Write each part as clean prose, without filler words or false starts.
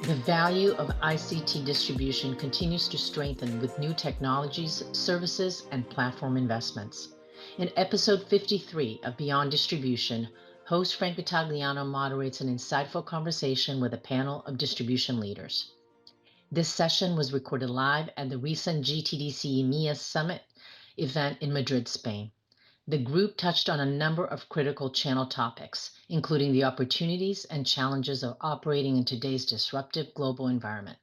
The value of ICT distribution continues to strengthen with new technologies, services, and platform investments. In episode 53 of Beyond Distribution, host Frank Vitagliano moderates an insightful conversation with a panel of distribution leaders. This session was recorded live at the recent GTDC EMEA Summit event in Madrid, Spain. The group touched on a number of critical channel topics, including the opportunities and challenges of operating in today's disruptive global environment.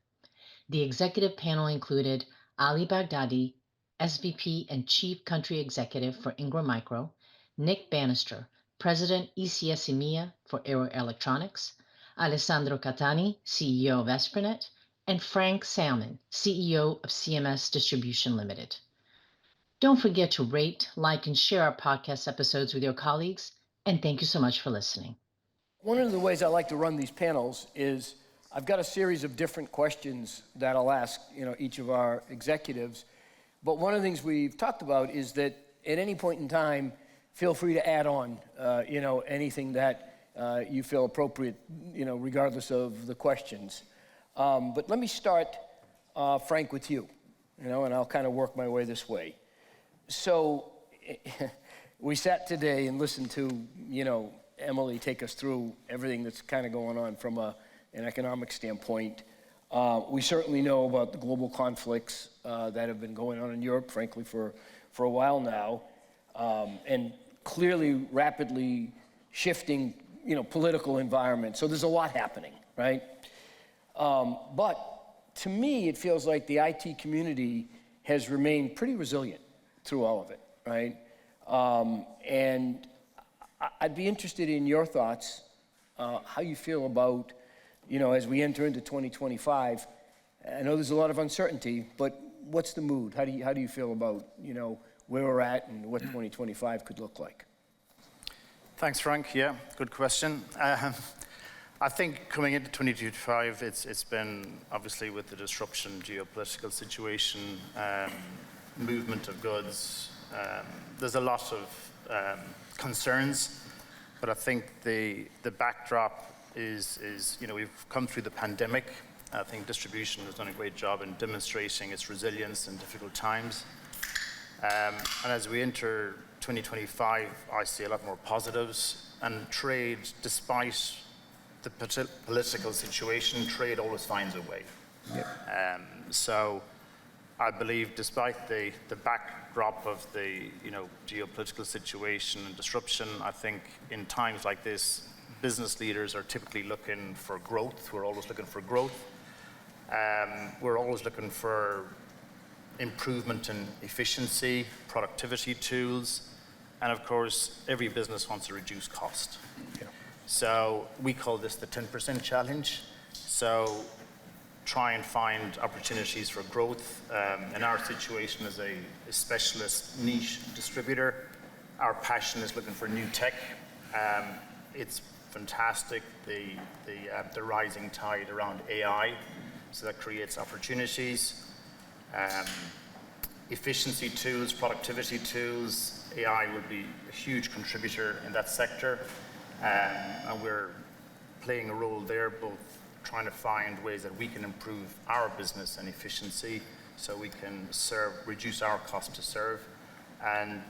The executive panel included Ali Baghdadi, SVP and Chief Country Executive for Ingram Micro, Nick Bannister, President ECS EMEA for Aero Electronics, Alessandro Catani, CEO of Esprinet, and Frank Salmon, CEO of CMS Distribution Limited. Don't forget to rate, like, and share our podcast episodes with your colleagues, and thank you so much for listening. One of the ways I like to run these panels is I've got a series of different questions that I'll ask, each of our executives. But one of the things we've talked about is that at any point in time, feel free to add on, anything that you feel appropriate, regardless of the questions. But let me start, Frank, with you, and I'll kind of work my way this way. So we sat today and listened to, Emily take us through everything that's kind of going on from an economic standpoint. We certainly know about the global conflicts that have been going on in Europe, frankly, for a while now, and clearly rapidly shifting, political environment. So there's a lot happening, right? But to me, it feels like the IT community has remained pretty resilient through all of it, right? And I'd be interested in your thoughts, how you feel about, as we enter into 2025. I know there's a lot of uncertainty, but what's the mood? How do you feel about, where we're at and what 2025 could look like? Thanks, Frank. Yeah, good question. I think coming into 2025, it's been obviously with the disruption, geopolitical situation, movement of goods. There's a lot of concerns, but I think the backdrop is we've come through the pandemic. I think distribution has done a great job in demonstrating its resilience in difficult times. And as we enter 2025, I see a lot more positives. And trade, despite the political situation, trade always finds a way. Yep. So I believe despite the backdrop of the geopolitical situation and disruption, I think in times like this, business leaders are typically looking for growth. We're always looking for growth. We're always looking for improvement in efficiency, productivity tools, and of course, every business wants to reduce cost. Yeah. So we call this the 10% challenge. So try and find opportunities for growth. In our situation as a specialist niche distributor, our passion is looking for new tech. It's fantastic, the rising tide around AI, so that creates opportunities. Efficiency tools, productivity tools, AI would be a huge contributor in that sector. And we're playing a role there, both trying to find ways that we can improve our business and efficiency so we can reduce our cost to serve, and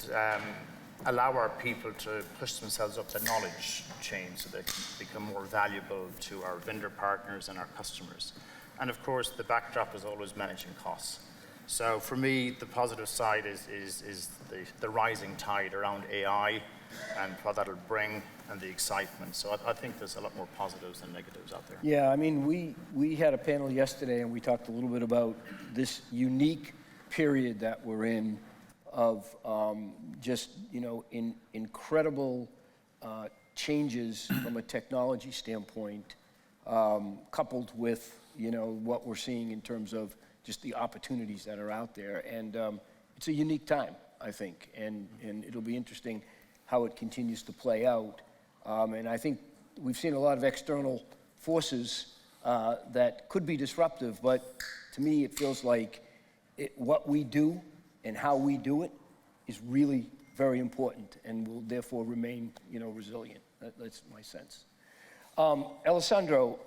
allow our people to push themselves up the knowledge chain so they can become more valuable to our vendor partners and our customers. And of course, the backdrop is always managing costs. So for me, the positive side is the rising tide around AI and what that'll bring and the excitement. So I think there's a lot more positives than negatives out there. Yeah, I mean, we had a panel yesterday and we talked a little bit about this unique period that we're in of just, incredible changes from a technology standpoint, coupled with, what we're seeing in terms of just the opportunities that are out there. And it's a unique time, I think, and it'll be interesting how it continues to play out. And I think we've seen a lot of external forces that could be disruptive, but to me it feels like what we do and how we do it is really very important and will therefore remain, resilient. That's my sense. Alessandro,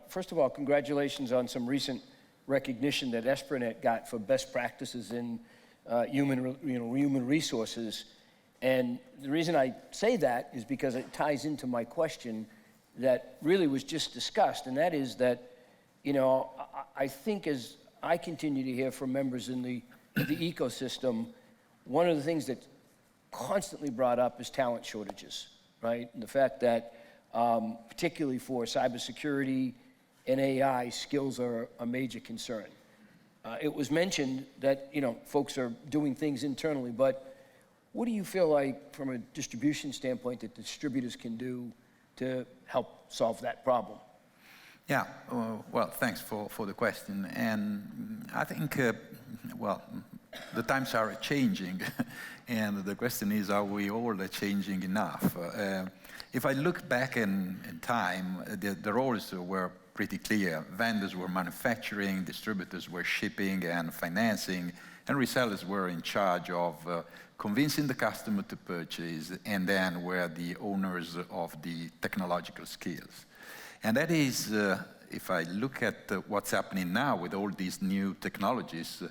first of all, congratulations on some recent recognition that Esprinet got for best practices in human resources. And the reason I say that is because it ties into my question that really was just discussed, and that is that, I think as I continue to hear from members in the ecosystem, one of the things that's constantly brought up is talent shortages, right? And the fact that particularly for cybersecurity and AI, skills are a major concern. It was mentioned that, folks are doing things internally, but what do you feel like from a distribution standpoint that distributors can do to help solve that problem? Yeah, well, thanks for the question. And I think, the times are changing. And the question is, are we all changing enough? If I look back in time, the roles were pretty clear. Vendors were manufacturing, distributors were shipping and financing, and resellers were in charge of convincing the customer to purchase, and then were the owners of the technological skills. And that is, if I look at what's happening now with all these new technologies,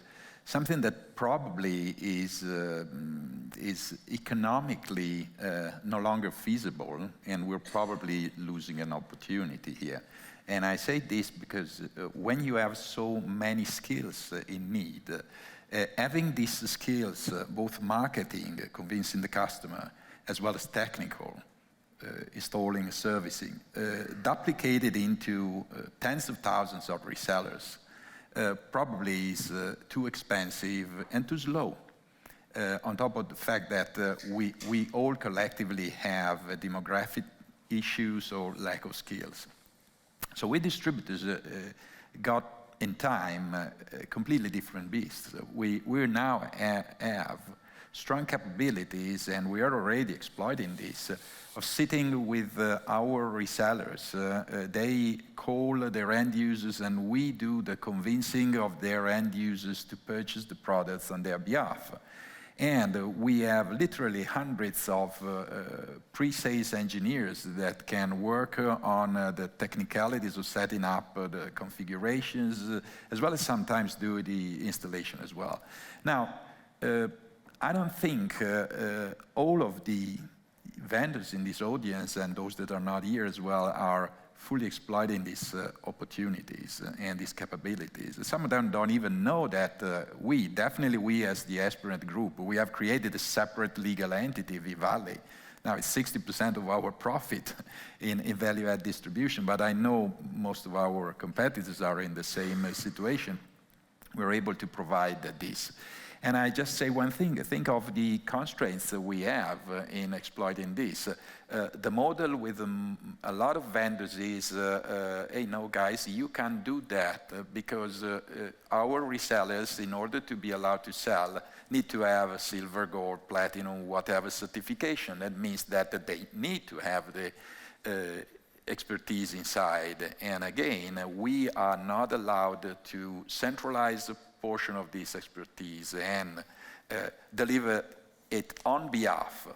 something that probably is economically no longer feasible, and we're probably losing an opportunity here. And I say this because when you have so many skills in need, having these skills, both marketing, convincing the customer, as well as technical, installing, servicing, duplicated into tens of thousands of resellers, probably is too expensive and too slow. On top of the fact that we all collectively have demographic issues or lack of skills. So we distributors got in time a completely different beast. We now have strong capabilities, and we are already exploiting this, of sitting with our resellers. They call their end users, and we do the convincing of their end users to purchase the products on their behalf. And we have literally hundreds of pre-sales engineers that can work on the technicalities of setting up the configurations, as well as sometimes do the installation as well. Now, I don't think all of the vendors in this audience and those that are not here as well are fully exploiting these opportunities and these capabilities. Some of them don't even know that we as the Esprinet Group, we have created a separate legal entity, V-Valley. Now it's 60% of our profit in value-add distribution, but I know most of our competitors are in the same situation. We're able to provide this. And I just say one thing, think of the constraints that we have in exploiting this. The model with a lot of vendors is, hey, no guys, you can't do that because our resellers, in order to be allowed to sell, need to have a silver, gold, platinum, whatever certification. That means that they need to have the expertise inside. And again, we are not allowed to centralize the portion of this expertise and deliver it on behalf.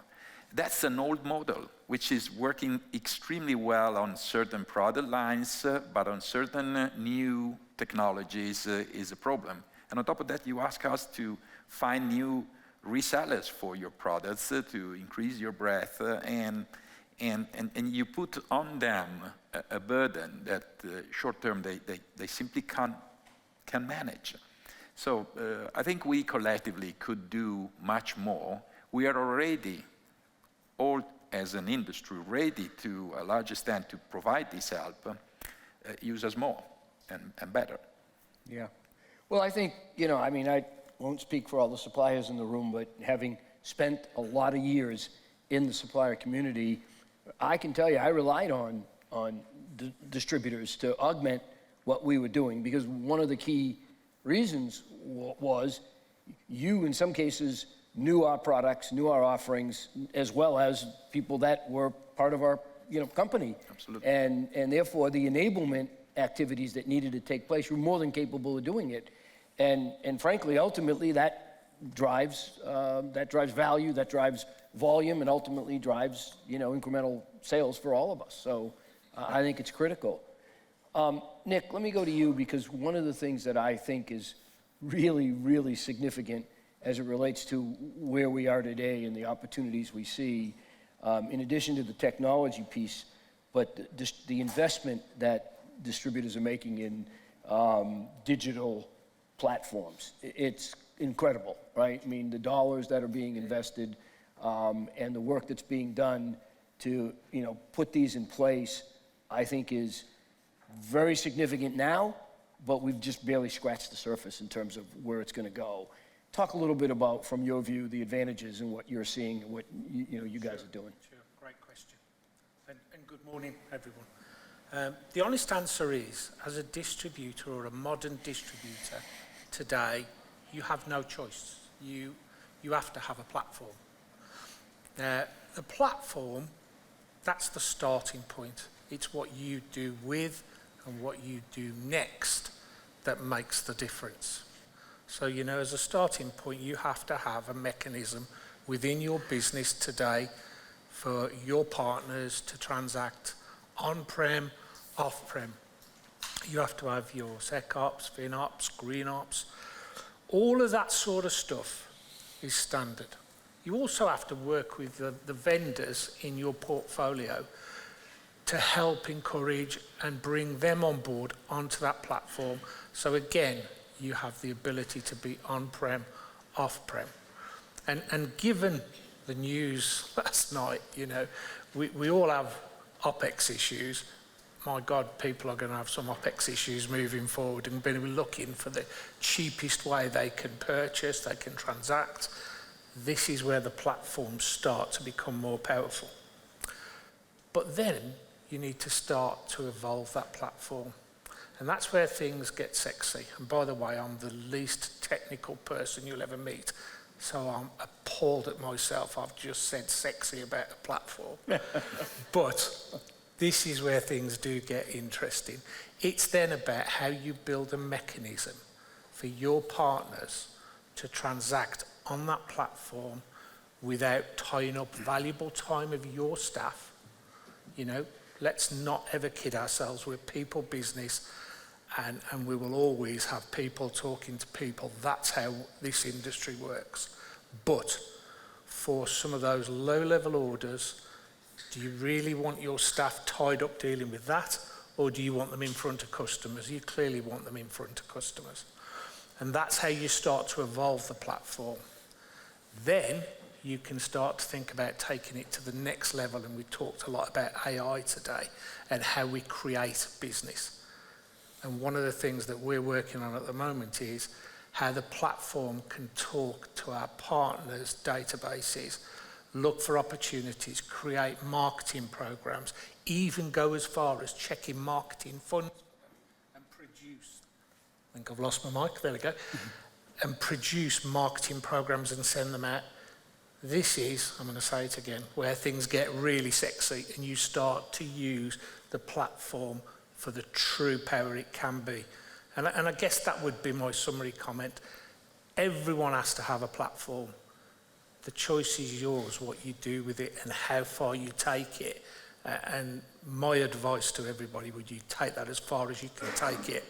That's an old model, which is working extremely well on certain product lines, but on certain new technologies is a problem. And on top of that, you ask us to find new resellers for your products to increase your breadth, and you put on them a burden that short-term they simply can't manage. So I think we collectively could do much more. We are already, all as an industry, ready to a large extent to provide this help, use us more and better. Yeah. Well, I think, I won't speak for all the suppliers in the room, but having spent a lot of years in the supplier community, I can tell you I relied on distributors to augment what we were doing, because one of the key reasons was you, in some cases, knew our products, knew our offerings, as well as people that were part of our company. Absolutely. And therefore, the enablement activities that needed to take place, you're more than capable of doing it. And frankly, ultimately, that drives value, that drives volume, and ultimately drives incremental sales for all of us. So I think it's critical. Nick, let me go to you, because one of the things that I think is really, really significant as it relates to where we are today and the opportunities we see, in addition to the technology piece, but the investment that distributors are making in digital platforms. It's incredible, right? I mean, the dollars that are being invested and the work that's being done to, put these in place, I think is very significant now, but we've just barely scratched the surface in terms of where it's going to go. Talk a little bit about, from your view, the advantages and what you're seeing and what you guys are doing. Sure, great question. And good morning, everyone. The honest answer is, as a distributor or a modern distributor today, you have no choice. You have to have a platform. The platform, that's the starting point. It's what you do with and what you do next that makes the difference. So, as a starting point, you have to have a mechanism within your business today for your partners to transact on-prem, off-prem. You have to have your SecOps, FinOps, GreenOps. All of that sort of stuff is standard. You also have to work with the vendors in your portfolio to help encourage and bring them on board onto that platform. So again, you have the ability to be on-prem, off-prem. And given the news last night, we all have OpEx issues. My God, people are going to have some OpEx issues moving forward and be looking for the cheapest way they can purchase, they can transact. This is where the platforms start to become more powerful. But then you need to start to evolve that platform. And that's where things get sexy. And by the way, I'm the least technical person you'll ever meet. So I'm appalled at myself. I've just said sexy about a platform. But this is where things do get interesting. It's then about how you build a mechanism for your partners to transact on that platform without tying up valuable time of your staff. Let's not ever kid ourselves. We're people business, and we will always have people talking to people. That's how this industry works. But for some of those low-level orders, do you really want your staff tied up dealing with that, or do you want them in front of customers? You clearly want them in front of customers. And that's how you start to evolve the platform. Then you can start to think about taking it to the next level, and we talked a lot about AI today and how we create business. And one of the things that we're working on at the moment is how the platform can talk to our partners' databases, look for opportunities, create marketing programs, even go as far as checking marketing funds and produce. I think I've lost my mic, there we go. And produce marketing programs and send them out. This is, I'm going to say it again, where things get really sexy and you start to use the platform for the true power it can be. And I guess that would be my summary comment. Everyone has to have a platform. The choice is yours, what you do with it and how far you take it. And my advice to everybody would you take that as far as you can take it,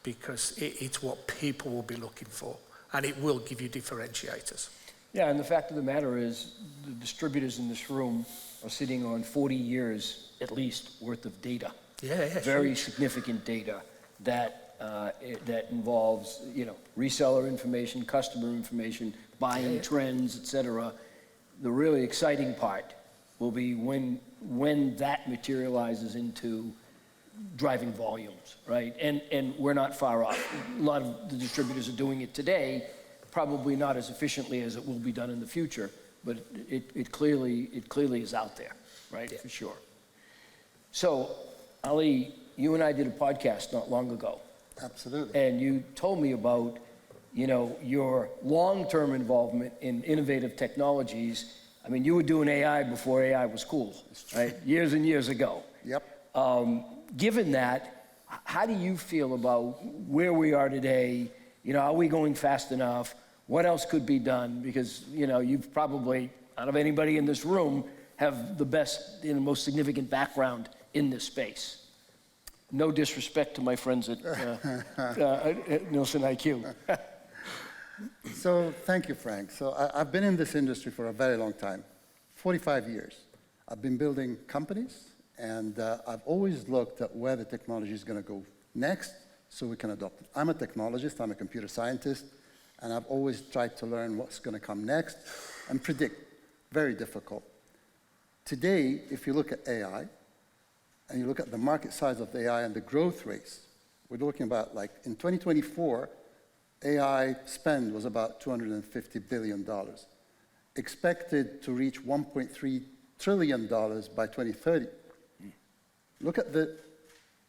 because it's what people will be looking for, and it will give you differentiators. Yeah, and the fact of the matter is the distributors in this room are sitting on 40 years at least worth of data. Yeah, very significant data that that involves reseller information, customer information, buying trends, etc. The really exciting part will be when that materializes into driving volumes, right? And we're not far off. A lot of the distributors are doing it today, probably not as efficiently as it will be done in the future, but it clearly is out there, right? Yeah. For sure. So, Ali, you and I did a podcast not long ago. Absolutely. And you told me about, your long-term involvement in innovative technologies. I mean, you were doing AI before AI was cool, right? Years and years ago. Yep. Given that, how do you feel about where we are today? Are we going fast enough? What else could be done? Because, you've probably, out of anybody in this room, have the best and most significant background in this space. No disrespect to my friends at Nielsen IQ. So thank you, Frank. So I've been in this industry for a very long time, 45 years. I've been building companies, and I've always looked at where the technology is going to go next so we can adopt it. I'm a technologist, I'm a computer scientist, and I've always tried to learn what's going to come next and predict. Very difficult. Today, if you look at AI, and you look at the market size of the AI and the growth rates, we're looking about, like, in 2024, AI spend was about $250 billion, expected to reach $1.3 trillion by 2030. Look at the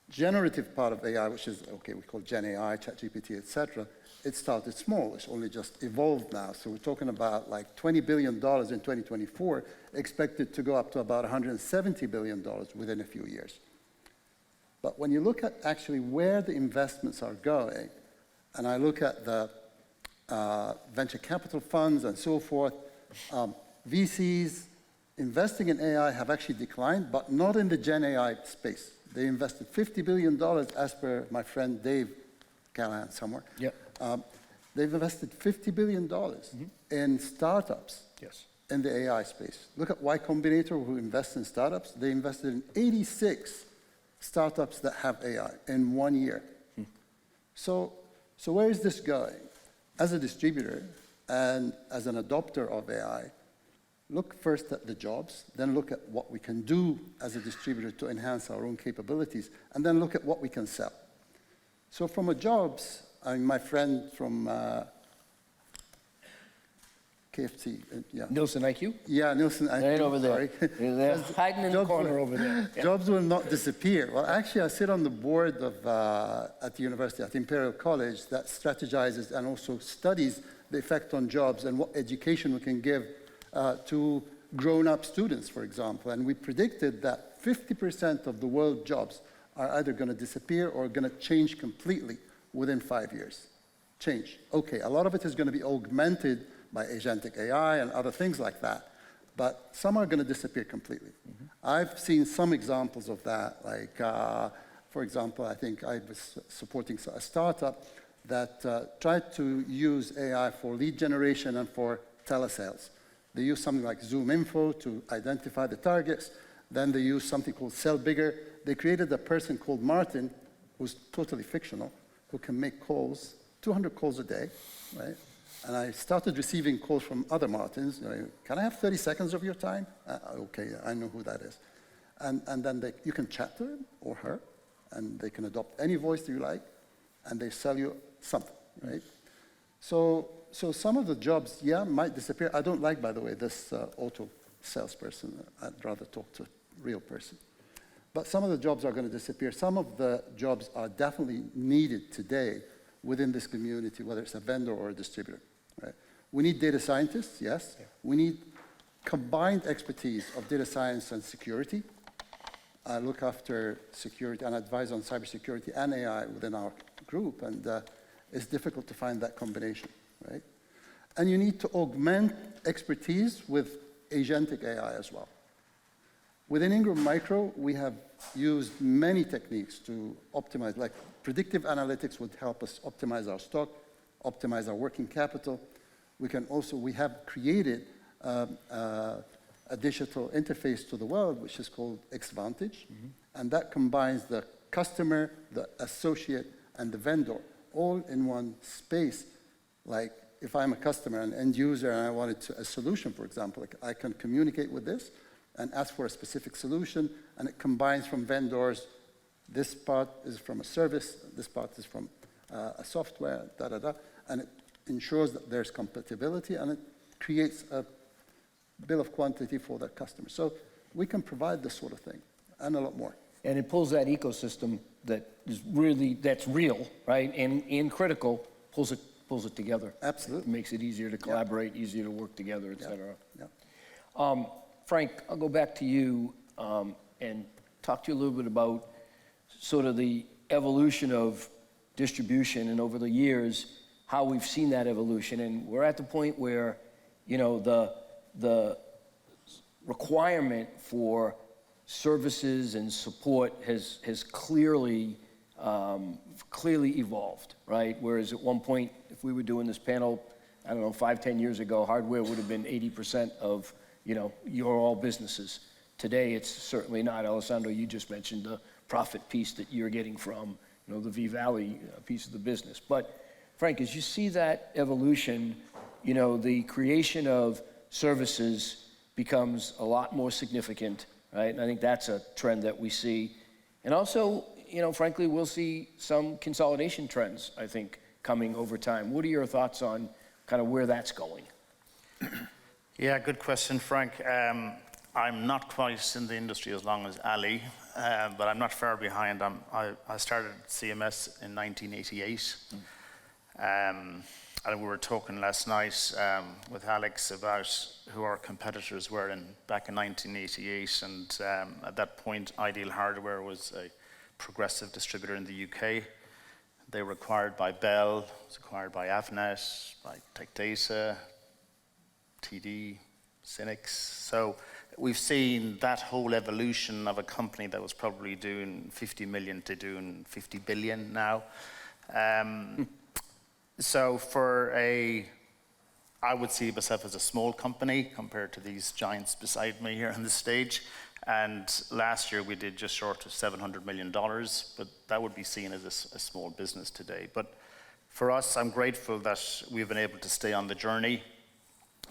generative part of AI, which is, okay, we call Gen AI, ChatGPT, etc. It started small. It's only just evolved now. So we're talking about like $20 billion in 2024, expected to go up to about $170 billion within a few years. But when you look at actually where the investments are going, and I look at the venture capital funds and so forth, VCs investing in AI have actually declined, but not in the Gen AI space. They invested $50 billion, as per my friend Dave Callahan somewhere. Yep. They've invested $50 billion in startups in the AI space. Look at Y Combinator, who invests in startups. They invested in 86 startups that have AI in 1 year. So where is this going? As a distributor and as an adopter of AI, look first at the jobs, then look at what we can do as a distributor to enhance our own capabilities, and then look at what we can sell. So from a jobs, my friend from KFC, Nielsen IQ? Yeah, Nielsen IQ. Right over there. Sorry. They're hiding in the corner over there. Yeah. Jobs will not disappear. Well, actually, I sit on the board of, at the university, at Imperial College, that strategizes and also studies the effect on jobs and what education we can give to grown-up students, for example. And we predicted that 50% of the world jobs are either going to disappear or going to change completely within 5 years. Change. Okay, a lot of it is going to be augmented by agentic AI and other things like that, but some are going to disappear completely. I've seen some examples of that, like, for example, I think I was supporting a startup that tried to use AI for lead generation and for telesales. They use something like Zoom Info to identify the targets. Then they use something called Sell Bigger. They created a person called Martin, who's totally fictional, who can make calls, 200 calls a day, right? And I started receiving calls from other Martins. Can I have 30 seconds of your time? Okay, I know who that is. And then you can chat to him or her, and they can adopt any voice that you like, and they sell you something, right? So some of the jobs, yeah, might disappear. I don't like, by the way, this auto salesperson. I'd rather talk to a real person. But some of the jobs are going to disappear. Some of the jobs are definitely needed today within this community, whether it's a vendor or a distributor, right? We need data scientists, yes. Yeah. We need combined expertise of data science and security. I look after security and advise on cybersecurity and AI within our group, and it's difficult to find that combination, right? And you need to augment expertise with agentic AI as well. Within Ingram Micro, we have used many techniques to optimize, like predictive analytics would help us optimize our stock, optimize our working capital. We have created a digital interface to the world, which is called Xvantage, and that combines the customer, the associate, and the vendor all in one space. Like if I'm a customer, an end user, and I wanted a solution, for example, like I can communicate with this and ask for a specific solution, and it combines from vendors. This part is from a service, this part is from a software, and it ensures that there's compatibility, and it creates a bill of quantity for the customer. So we can provide this sort of thing, and a lot more. And it pulls that ecosystem that's real, right, and critical, pulls it together. Absolutely. It makes it easier to collaborate, easier to work together, et cetera. Yeah. Frank, I'll go back to you and talk to you a little bit about sort of the evolution of distribution, and over the years, how we've seen that evolution. And we're at the point where, the requirement for services and support has clearly evolved, right? Whereas at one point, if we were doing this panel, I don't know, 5-10 years ago, hardware would have been 80% of, your all businesses. Today, it's certainly not. Alessandro, you just mentioned the profit piece that you're getting from, the V-Valley piece of the business. But Frank, as you see that evolution, the creation of services becomes a lot more significant, right? And I think that's a trend that we see. And also, frankly, we'll see some consolidation trends, I think, coming over time. What are your thoughts on kind of where that's going? Yeah, good question, Frank. I'm not quite in the industry as long as Ali, but I'm not far behind. I started CMS in 1988. And we were talking last night with Alex about who our competitors were back in 1988. And at that point, Ideal Hardware was a progressive distributor in the UK. They were acquired by Bell, was acquired by Avnet, by Tech Data, TD, Cynix. So we've seen that whole evolution of a company that was probably doing 50 million to doing 50 billion now. So I would see myself as a small company compared to these giants beside me here on the stage. And last year we did just short of $700 million, but that would be seen as a small business today. But for us, I'm grateful that we've been able to stay on the journey.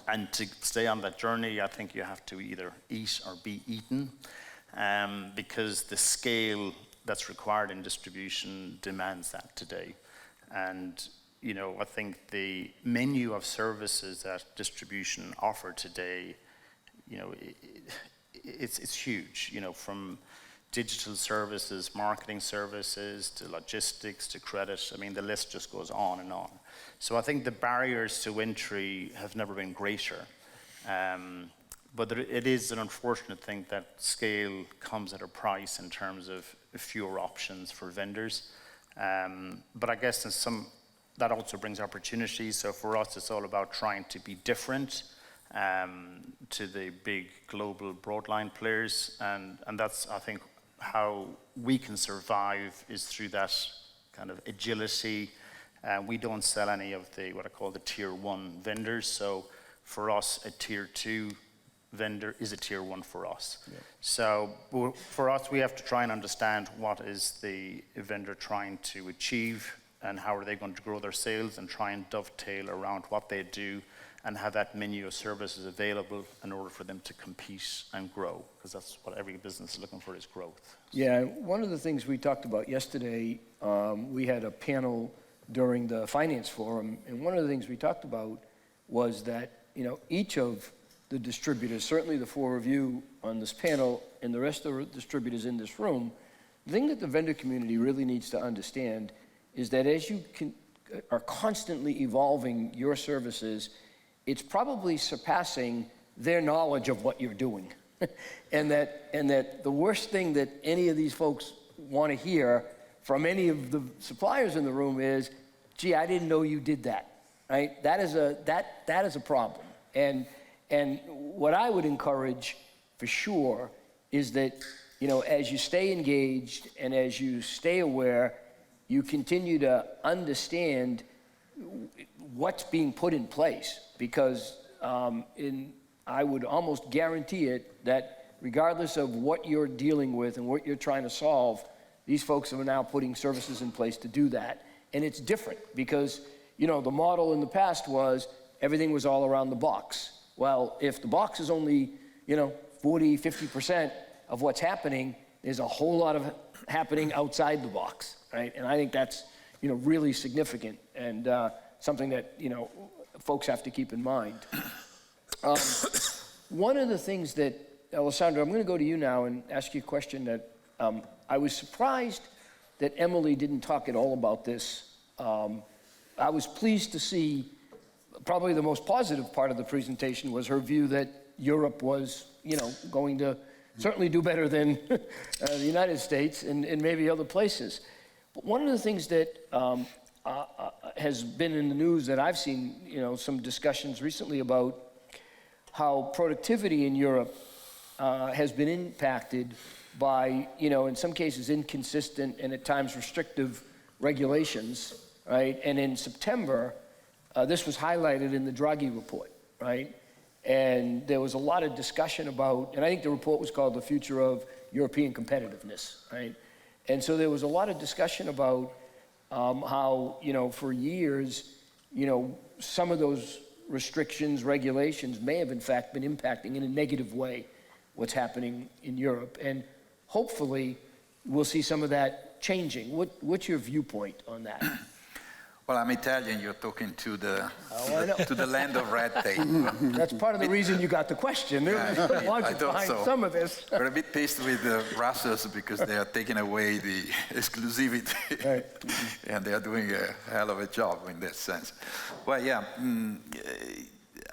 And to stay on that journey, I think you have to either eat or be eaten, because the scale that's required in distribution demands that today. And I think the menu of services that distribution offer today, it's huge, from digital services, marketing services, to logistics, to credit. I mean, the list just goes on and on. So I think the barriers to entry have never been greater. But it is an unfortunate thing that scale comes at a price in terms of fewer options for vendors. But I guess that also brings opportunities. So for us, it's all about trying to be different to the big global broadline players. And that's, I think, how we can survive is through that kind of agility. We don't sell any of what I call the tier 1 vendors. So for us, a tier 2 vendor is a tier 1 for us. Yeah. So for us, we have to try and understand what is the vendor trying to achieve and how are they going to grow their sales, and try and dovetail around what they do and have that menu of services available in order for them to compete and grow, because that's what every business is looking for, is growth. Yeah, one of the things we talked about yesterday, we had a panel during the finance forum, and one of the things we talked about was that each of the distributors, certainly the 4 of you on this panel and the rest of the distributors in this room, the thing that the vendor community really needs to understand is that as you are constantly evolving your services, it's probably surpassing their knowledge of what you're doing. and that the worst thing that any of these folks want to hear from any of the suppliers in the room is, gee, I didn't know you did that, right? That is a problem. And what I would encourage for sure is that, as you stay engaged and as you stay aware, you continue to understand what's being put in place, because I would almost guarantee it that regardless of what you're dealing with and what you're trying to solve, these folks are now putting services in place to do that. And it's different because, the model in the past was everything was all around the box. Well, if the box is only, 40, 50% of what's happening, there's a whole lot of happening outside the box, right? And I think that's, really significant and something that, folks have to keep in mind. One of the things that, Alessandro, I'm going to go to you now and ask you a question that I was surprised that Emily didn't talk at all about this. I was pleased to see probably the most positive part of the presentation was her view that Europe was, going to certainly do better than the United States and maybe other places. But one of the things that has been in the news that I've seen, some discussions recently about how productivity in Europe has been impacted by, in some cases, inconsistent and at times restrictive regulations, right? And in September, this was highlighted in the Draghi report, right? And there was a lot of discussion about, and I think the report was called The Future of European Competitiveness, right? And so there was a lot of discussion about how, for years, some of those restrictions, regulations may have in fact been impacting in a negative way what's happening in Europe. And hopefully we'll see some of that changing. What's your viewpoint on that? Well, I'm Italian, you're talking to the land of red tape. That's part of the reason you got the question. I Logic thought behind so. some of this. We're a bit pissed with Brussels because they are taking away the exclusivity. Right. And they are doing a hell of a job in that sense. Well, yeah,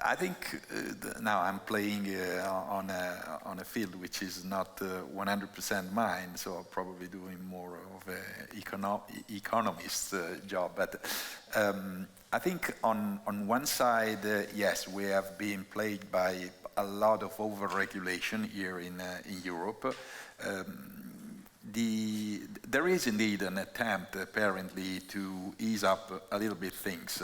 I think now I'm playing on a field which is not 100% mine, so I'm probably doing more of an economist's job. But I think on one side, yes, we have been plagued by a lot of over-regulation here in Europe. There is indeed an attempt, apparently, to ease up a little bit things.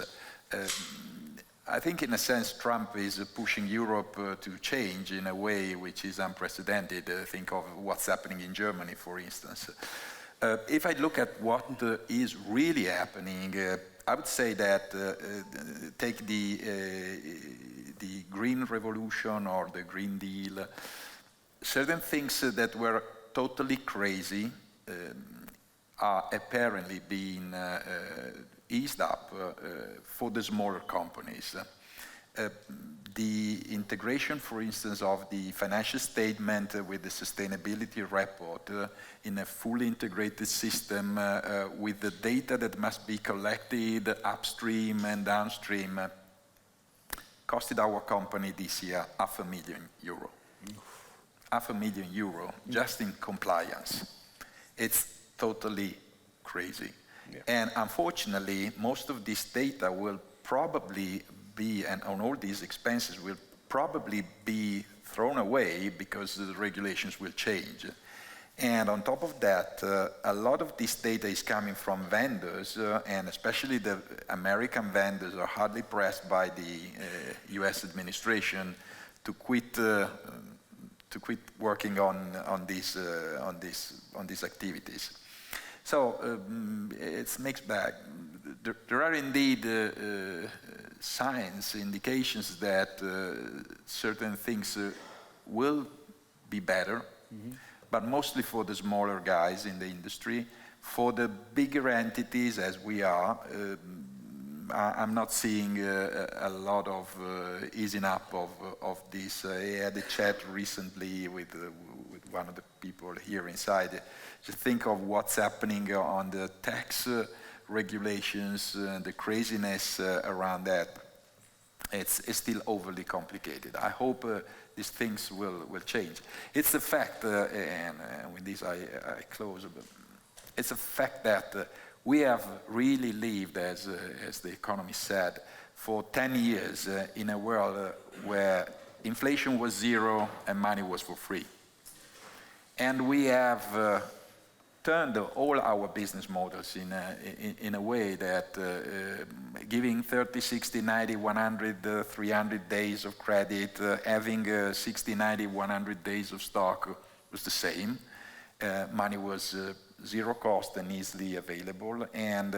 I think, in a sense, Trump is pushing Europe to change in a way which is unprecedented. Think of what's happening in Germany, for instance. If I look at what is really happening, I would say that take the Green Revolution or the Green Deal. Certain things that were totally crazy are apparently being eased up for the smaller companies. The integration, for instance, of the financial statement with the sustainability report in a fully integrated system with the data that must be collected upstream and downstream costed our company this year €500,000. €500,000 just in compliance. It's totally crazy. Yeah. And unfortunately, most of this data will probably be, and on all these expenses will probably be thrown away because the regulations will change. And on top of that, a lot of this data is coming from vendors, and especially the American vendors are hardly pressed by the US administration to quit working on these activities. So it's mixed bag. There are indeed signs, indications that certain things will be better, but mostly for the smaller guys in the industry. For the bigger entities, as we are, I'm not seeing a lot of easing up of this. I had a chat recently with one of the people here inside. Just think of what's happening on the tax regulations and the craziness around that. It's still overly complicated. I hope these things will change. It's a fact, and with this I close, but it's a fact that we have really lived, as the economist said, for 10 years in a world where inflation was zero and money was for free. And we have turned all our business models in a way that giving 30, 60, 90, 100, 300 days of credit, having 60, 90, 100 days of stock was the same. Money was zero cost and easily available, and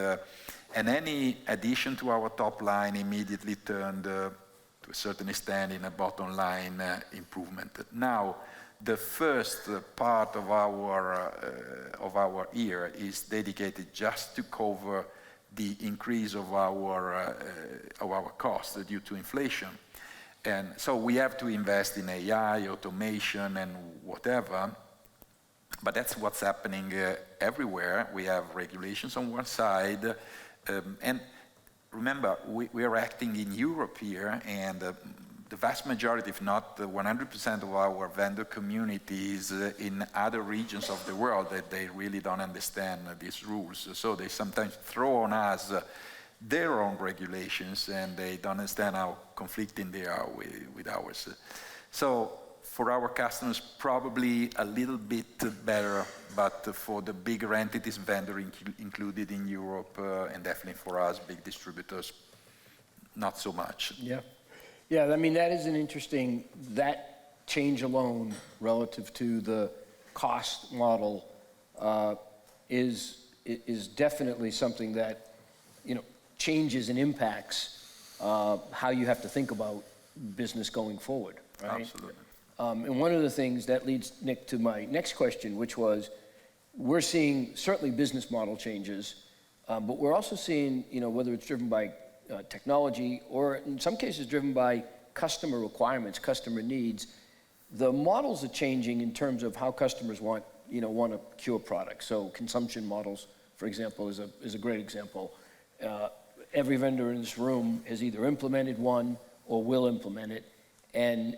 any addition to our top line immediately turned to a certain extent in a bottom line improvement. Now, the first part of our year is dedicated just to cover the increase of our costs due to inflation. And so we have to invest in AI, automation, and whatever. But that's what's happening everywhere. We have regulations on one side. And remember, we are acting in Europe here, and the vast majority, if not 100% of our vendor communities in other regions of the world, that they really don't understand these rules. So they sometimes throw on us their own regulations, and they don't understand how conflicting they are with ours. So for our customers, probably a little bit better, but for the bigger entities, vendor included in Europe, and definitely for us, big distributors, not so much. Yeah. Yeah, I mean, that is an interesting, that change alone relative to the cost model is definitely something that, you know, changes and impacts how you have to think about business going forward, right? Absolutely. And one of the things that leads, Nick, to my next question, which was, we're seeing certainly business model changes, but we're also seeing, you know, whether it's driven by technology or in some cases driven by customer requirements, customer needs, the models are changing in terms of how customers want to procure products. So consumption models, for example, is a great example. Every vendor in this room has either implemented one or will implement it, and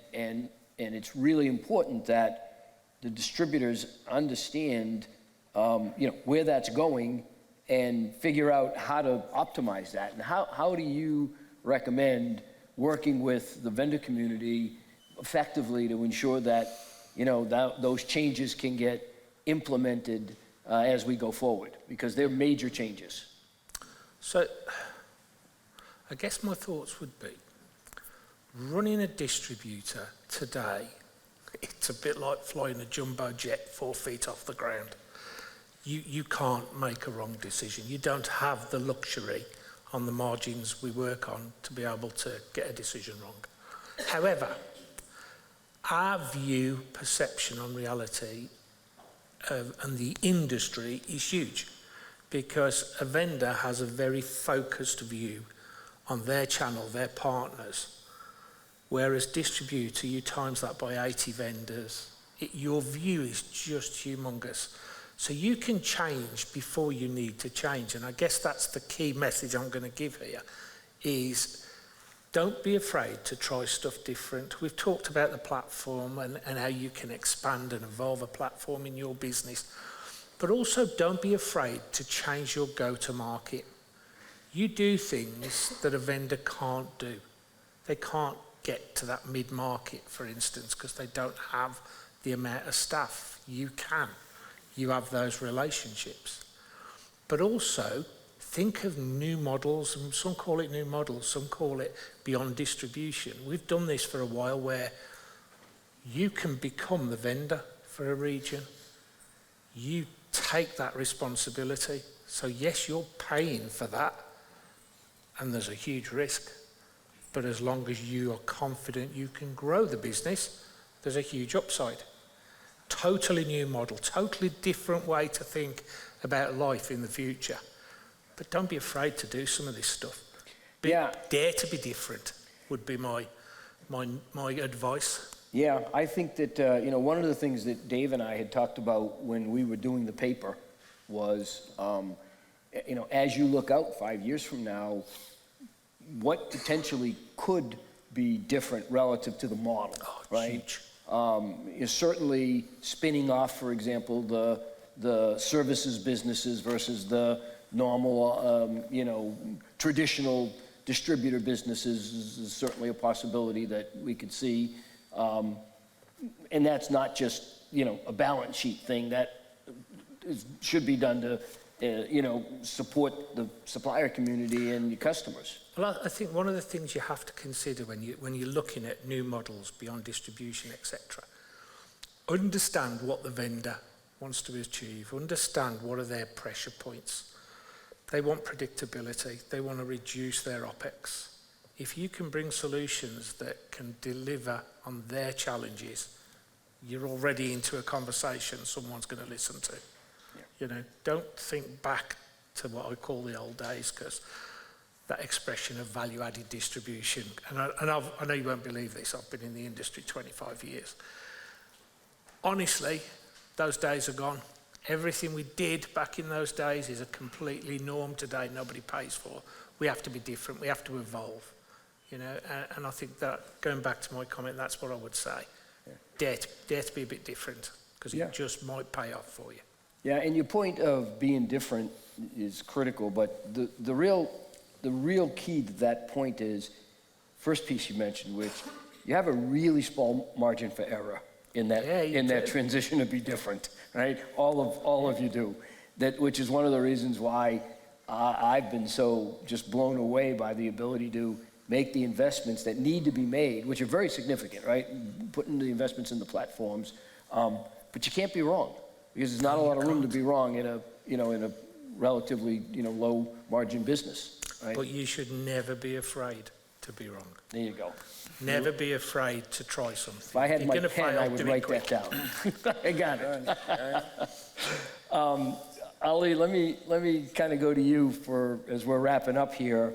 it's really important that the distributors understand, you know, where that's going and figure out how to optimize that. And how do you recommend working with the vendor community effectively to ensure that, you know, those changes can get implemented as we go forward? Because they're major changes. So I guess my thoughts would be, running a distributor today, it's a bit like flying a jumbo jet 4 feet off the ground. You can't make a wrong decision. You don't have the luxury on the margins we work on to be able to get a decision wrong. However, our view, perception on reality and the industry is huge, because a vendor has a very focused view on their channel, their partners, whereas distributor, you times that by 80 vendors, your view is just humongous. So you can change before you need to change, and I guess that's the key message I'm going to give here, is don't be afraid to try stuff different. We've talked about the platform and how you can expand and evolve a platform in your business, but also don't be afraid to change your go-to-market. You do things that a vendor can't do. They can't get to that mid-market, for instance, because they don't have the amount of staff. You can. You have those relationships. But also, think of new models, and some call it new models, some call it beyond distribution. We've done this for a while where you can become the vendor for a region. You take that responsibility. So yes, you're paying for that, and there's a huge risk. But as long as you are confident you can grow the business, there's a huge upside. Totally new model, totally different way to think about life in the future. But don't be afraid to do some of this stuff. Dare to be different would be my advice. Yeah, I think that, you know, one of the things that Dave and I had talked about when we were doing the paper was, you know, as you look out 5 years from now, what potentially could be different relative to the model, right? Huge. Is certainly spinning off, for example, the services businesses versus the normal, you know, traditional distributor businesses is certainly a possibility that we could see. And that's not just, you know, a balance sheet thing. That should be done to, you know, support the supplier community and your customers. Well, I think one of the things you have to consider when you're looking at new models beyond distribution, etc., understand what the vendor wants to achieve, understand what are their pressure points. They want predictability, they want to reduce their OPEX. If you can bring solutions that can deliver on their challenges, you're already into a conversation someone's going to listen to. Yeah. You know, don't think back to what I call the old days, because that expression of value-added distribution, and I know you won't believe this, I've been in the industry 25 years. Honestly, those days are gone. Everything we did back in those days is a completely norm today, nobody pays for. We have to be different, we have to evolve. You know, and I think that, going back to my comment, that's what I would say. Yeah. Dare to be a bit different, because it just might pay off for you. Yeah, and your point of being different is critical, but the real key to that point is, first piece you mentioned, which you have a really small margin for error in that that transition to be different, right? All of you do. Which is one of the reasons why I've been so just blown away by the ability to make the investments that need to be made, which are very significant, right? Putting the investments in the platforms, but you can't be wrong because there's not a lot of room to be wrong in a relatively low margin business, right? But you should never be afraid to be wrong. There you go. Never be afraid to try something. If I had my pen, I would write that down. I got it. Ali, let me kind of go to you as we're wrapping up here.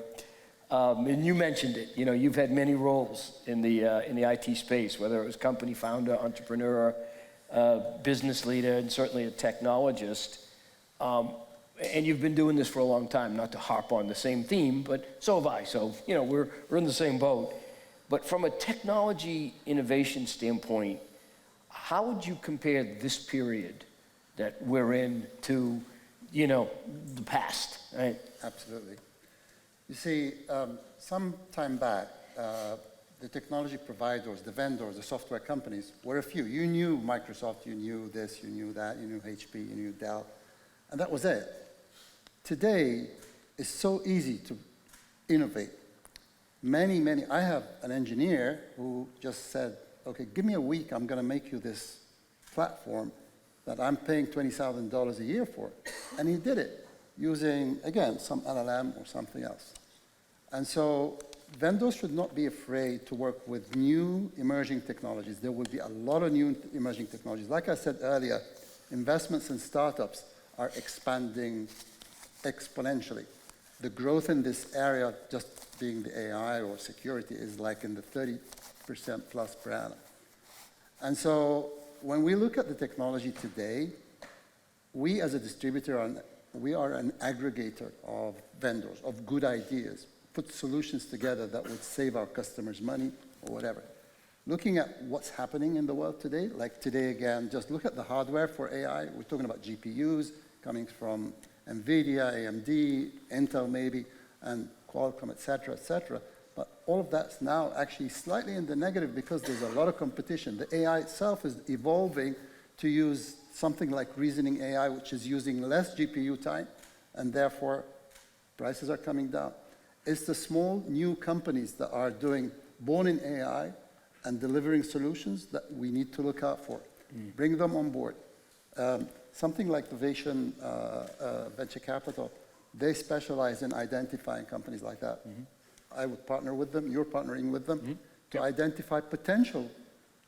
And you mentioned it. You've had many roles in the IT space, whether it was company founder, entrepreneur, business leader, and certainly a technologist. And you've been doing this for a long time. Not to harp on the same theme, but so have I. So we're in the same boat. But from a technology innovation standpoint, how would you compare this period that we're in to the past, right? Absolutely. You see, some time back, the technology providers, the vendors, the software companies were a few. You knew Microsoft, you knew this, you knew that, you knew HP, you knew Dell, and that was it. Today, it's so easy to innovate. I have an engineer who just said, okay, give me a week, I'm going to make you this platform that I'm paying $20,000 a year for. And he did it using, again, some LLM or something else. And so vendors should not be afraid to work with new emerging technologies. There will be a lot of new emerging technologies. Like I said earlier, investments in startups are expanding exponentially. The growth in this area, just being the AI or security, is like in the 30% plus per annum. And so when we look at the technology today, we as a distributor, we are an aggregator of vendors, of good ideas, put solutions together that would save our customers money or whatever. Looking at what's happening in the world today, like today again, just look at the hardware for AI. We're talking about GPUs coming from NVIDIA, AMD, Intel maybe, and Qualcomm, et cetera, but all of that's now actually slightly in the negative because there's a lot of competition. The AI itself is evolving to use something like reasoning AI, which is using less GPU time, and therefore prices are coming down. It's the small new companies that are born in AI and delivering solutions that we need to look out for. Bring them on board. Something like Novation Venture Capital, they specialize in identifying companies like that. I would partner with them, you're partnering with them, to identify potential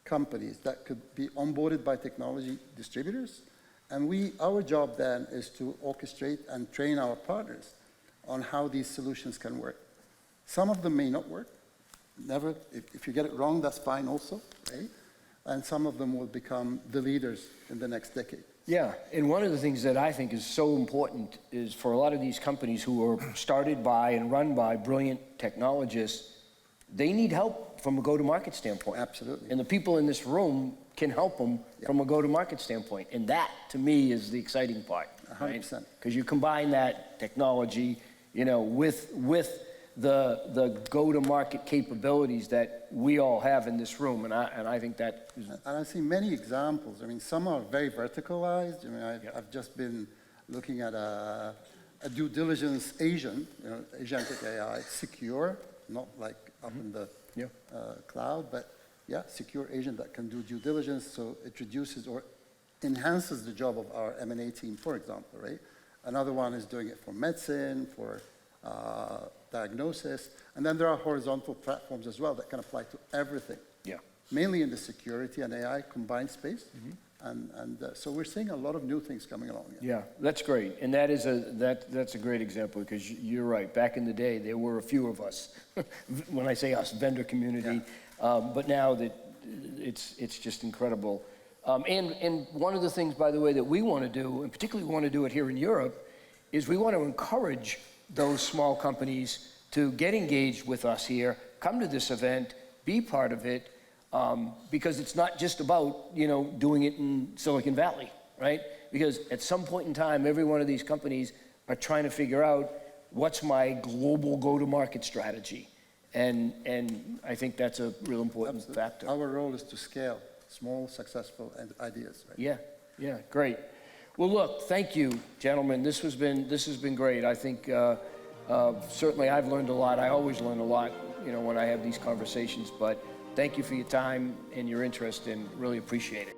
companies that could be onboarded by technology distributors. And our job then is to orchestrate and train our partners on how these solutions can work. Some of them may not work. Never, if you get it wrong, that's fine also, right? And some of them will become the leaders in the next decade. Yeah, and one of the things that I think is so important is for a lot of these companies who are started by and run by brilliant technologists, they need help from a go-to-market standpoint. Absolutely. And the people in this room can help them from a go-to-market standpoint. And that, to me, is the exciting part. 100%. Because you combine that technology, with the go-to-market capabilities that we all have in this room, and I think that is... And I see many examples. I mean, some are very verticalized. I mean, I've just been looking at a due diligence agent, agentic AI, secure, not like up in the cloud, but secure agent that can do due diligence, so it reduces or enhances the job of our M&A team, for example, right? Another one is doing it for medicine, for diagnosis, and then there are horizontal platforms as well that can apply to everything. Yeah. Mainly in the security and AI combined space, and so we're seeing a lot of new things coming along. Yeah, that's great, and that's a great example because you're right. Back in the day, there were a few of us. When I say us, vendor community, but now that it's just incredible. And one of the things, by the way, that we want to do, and particularly we want to do it here in Europe, is we want to encourage those small companies to get engaged with us here, come to this event, be part of it, because it's not just about, doing it in Silicon Valley, right? Because at some point in time, every one of these companies are trying to figure out what's my global go-to-market strategy. And I think that's a real important factor. Our role is to scale small, successful ideas. Right? Yeah, great. Well, look, thank you, gentlemen. This has been great. I think certainly I've learned a lot. I always learn a lot, when I have these conversations. But thank you for your time and your interest, and really appreciate it.